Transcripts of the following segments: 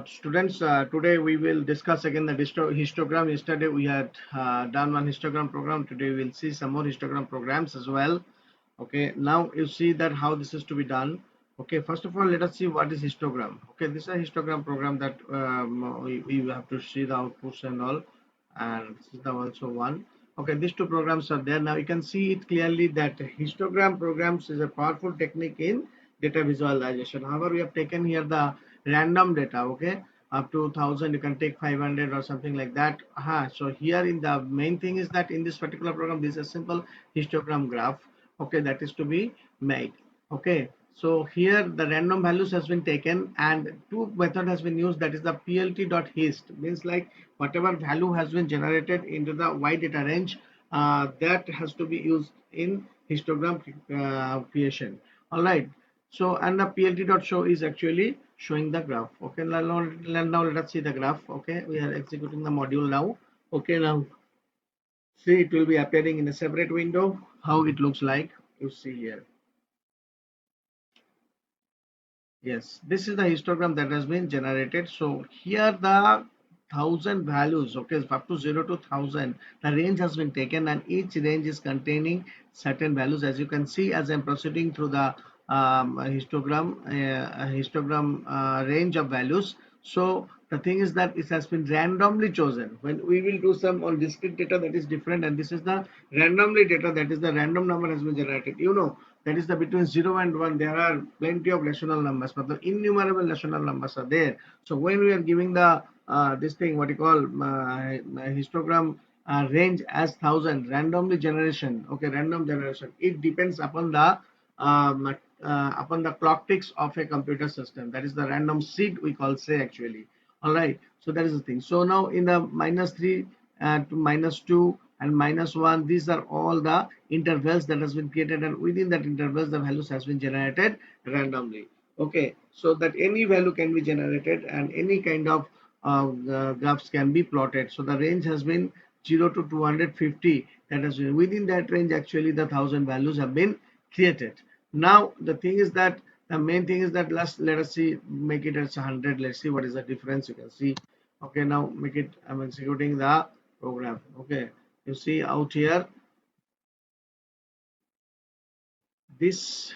Students, today we will discuss again the histogram. Yesterday we had done one histogram program. Today we will see some more histogram programs as well. Okay, now you see that how this is to be done. Okay, first of all, let us see what is histogram. Okay, this is a histogram program that we have to see the outputs and all, and this is the also one. Okay, these two programs are there. Now you can see it clearly that histogram programs is a powerful technique in data visualization. However, we have taken here the random data. Okay, up to 1000 you can take 500 or something like that. So here in the main thing is that in this particular program, this is a simple histogram graph, okay, that is to be made. Okay, so here the random values has been taken and two method has been used, that is the plt.hist, means like whatever value has been generated into the y data range, that has to be used in histogram creation. All right, so and the plt.show is actually showing the graph. Okay, now let us see the graph. Okay, we are executing the module now. Okay, now see, it will be appearing in a separate window. How it looks like, you see here. Yes, this is the histogram that has been generated. So here the 1000 values, okay, up to 0 to 1000, the range has been taken and each range is containing certain values. As you can see, as I'm proceeding through the histogram range of values. So the thing is that it has been randomly chosen. When we will do some on discrete data, that is different, and this is the randomly data, that is the random number has been generated. That is the between 0 and 1 there are plenty of rational numbers, but the innumerable rational numbers are there. So when we are giving the this thing, what you call histogram range as 1000 randomly generation, okay, random generation, it depends upon the clock ticks of a computer system, that is the random seed we call say actually. All right, so that is the thing. So now in the -3 to -2 and -1, these are all the intervals that has been created, and within that intervals the values has been generated randomly. Okay, so that any value can be generated and any kind of graphs can be plotted. So the range has been 0 to 250, that has been within that range actually the 1000 values have been created. Now the thing is that the main thing is that let us see, make it as 100. Let's see what is the difference. You can see. Okay, now make it, I'm executing the program. Okay, you see out here this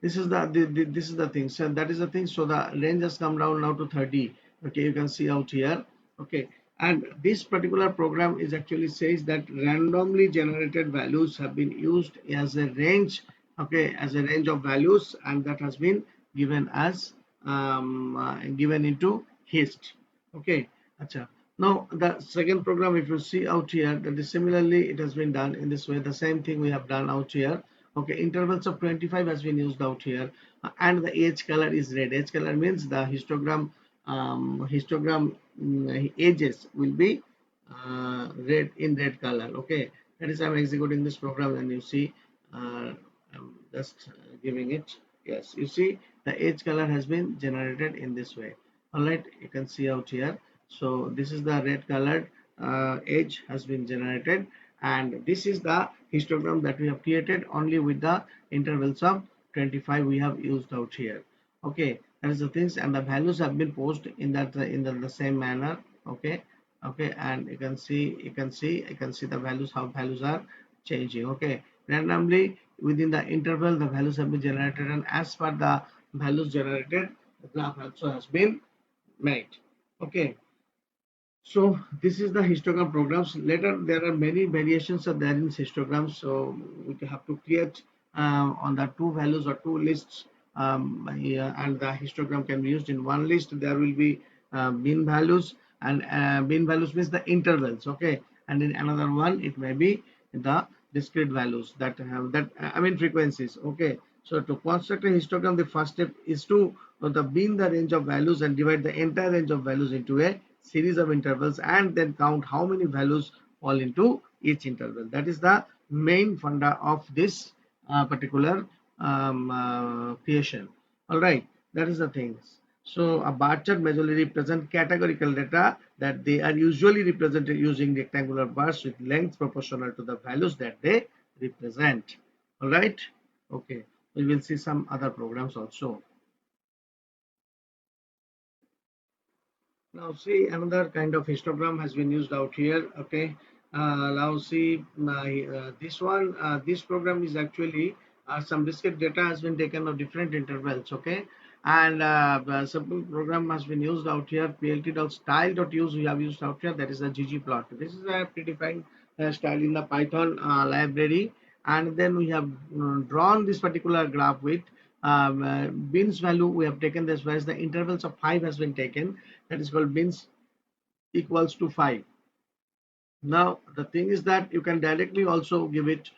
this is this is the thing, so that is the thing. So the range has come down now to 30. Okay, you can see out here. Okay, and this particular program is actually says that randomly generated values have been used as a range, okay, as a range of values, and that has been given as given into hist. Okay, acha. Now the second program, if you see out here, that is similarly it has been done in this way. The same thing we have done out here. Okay, intervals of 25 has been used out here, and the edge color is red. Edge color means the histogram edges will be red, in red color. Okay, that is I'm executing this program, and you see, I'm just giving it. Yes, you see the edge color has been generated in this way. All right, you can see out here. So this is the red colored edge has been generated, and this is the histogram that we have created only with the intervals of 25 we have used out here. Okay, that is the things, and the values have been posted in that in the same manner. Okay, okay, and you can see the values, how values are changing. Okay, randomly within the interval the values have been generated, and as per the values generated the graph also has been made. Okay, so this is the histogram programs. Later there are many variations of there in histograms. So we have to create on the two values or two lists, yeah, and the histogram can be used in one list. There will be bin values, and bin values means the intervals. Okay, and in another one it may be the discrete values that have that I mean frequencies. Okay, so to construct a histogram, the first step is to the bin the range of values and divide the entire range of values into a series of intervals, and then count how many values fall into each interval. That is the main funda of this particular creation. All right, that is the things. So a bar chart majorly represent categorical data, that they are usually represented using rectangular bars with length proportional to the values that they represent. All right, okay, we will see some other programs also. Now see another kind of histogram has been used out here. Okay, now see this one. This program is actually some discrete data has been taken of different intervals. Okay, and the simple program has been used out here. plt.style.use we have used out here. That is a ggplot. This is a predefined style in the Python library, and then we have drawn this particular graph with bins value we have taken this, whereas the intervals of 5 has been taken, that is called bins equals to 5. Now the thing is that you can directly also give it,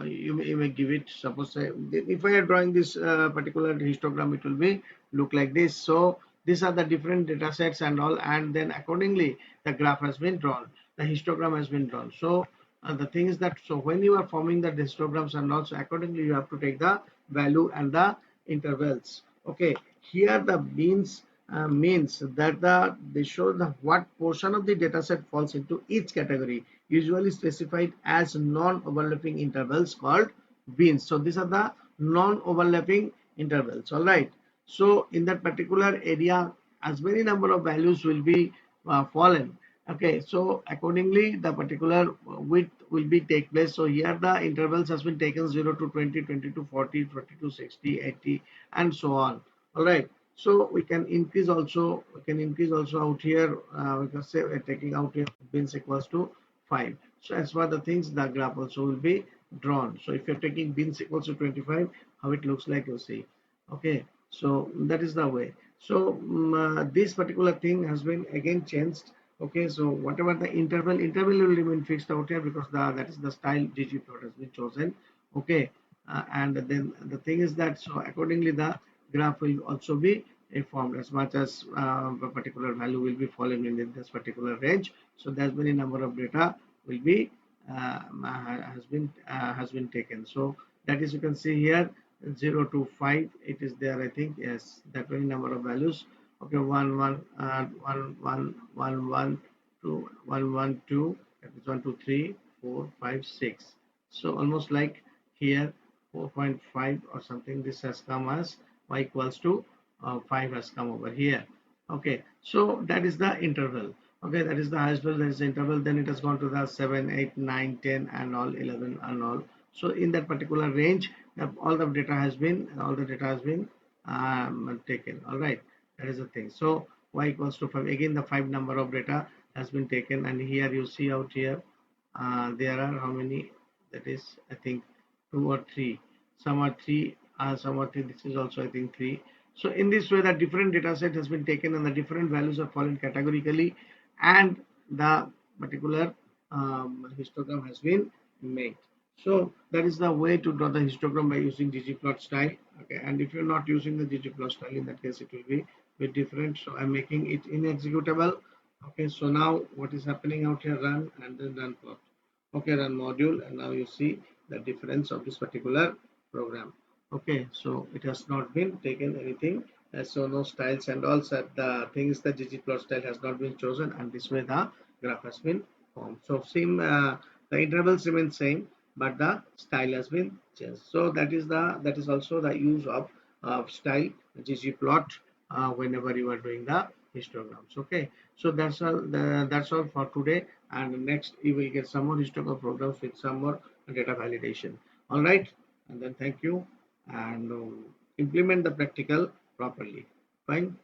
you may give it, suppose if I am drawing this particular histogram, it will be look like this. So these are the different data sets and all, and then accordingly the graph has been drawn, the histogram has been drawn. So the thing is that, so when you are forming the histograms and also accordingly you have to take the value and the intervals. Okay, here the means means that they show the what portion of the dataset falls into each category, usually specified as non-overlapping intervals called bins. So these are the non-overlapping intervals. All right. So in that particular area, as many number of values will be fallen. Okay. So accordingly, the particular width will be take place. So here the intervals has been taken 0 to 20, 20 to 40, 40 to 60, 80, and so on. All right. So we can increase also out here, we can say we're taking out here bins equals to 5. So as for the things, the graph also will be drawn. So if you're taking bins equals to 25, how it looks like, you see. Okay, so that is the way. So this particular thing has been again changed. Okay, so whatever the interval will remain fixed out here, because that is the style ggplot has been chosen. Okay, and then the thing is that, so accordingly the graph will also be informed as much as a particular value will be falling in this particular range. So there's many number of data will be has been taken. So that is, you can see here 0 to 5 it is there, I think. Yes, that many number of values. Okay, 1 1 1 1 1 1 2 1 1 2, that is 1 2 3 4 5 6. So almost like here 4.5 or something, this has come as y equals to 5 has come over here. Okay, so that is the interval. Okay, that is the highest value, that is the interval. Then it has gone to the 7 8 9 10 and all, 11 and all. So in that particular range, all the data has been taken. All right, that is the thing. So y equals to 5, again the 5 number of data has been taken, and here you see out here there are how many, that is I think 2 or 3, some are 3, some are 3, this is also I think 3. So in this way the different data set has been taken and the different values are fallen categorically, and the particular histogram has been made. So that is the way to draw the histogram by using ggplot style. Okay, and if you're not using the ggplot style, in that case it will be bit different. So I'm making it inexecutable. Okay, so now what is happening out here, run and then run plot. Okay, run module, and now you see the difference of this particular program. Okay, so it has not been taken anything, so no styles and all. So the thing is the ggplot style has not been chosen, and this way the graph has been formed. So same, the intervals remain same, but the style has been changed. So that is also the use of style ggplot whenever you are doing the histograms. Okay, so that's all for today, and next you will get some more histogram programs with some more data validation. All right, and then thank you, and implement the practical properly. Fine.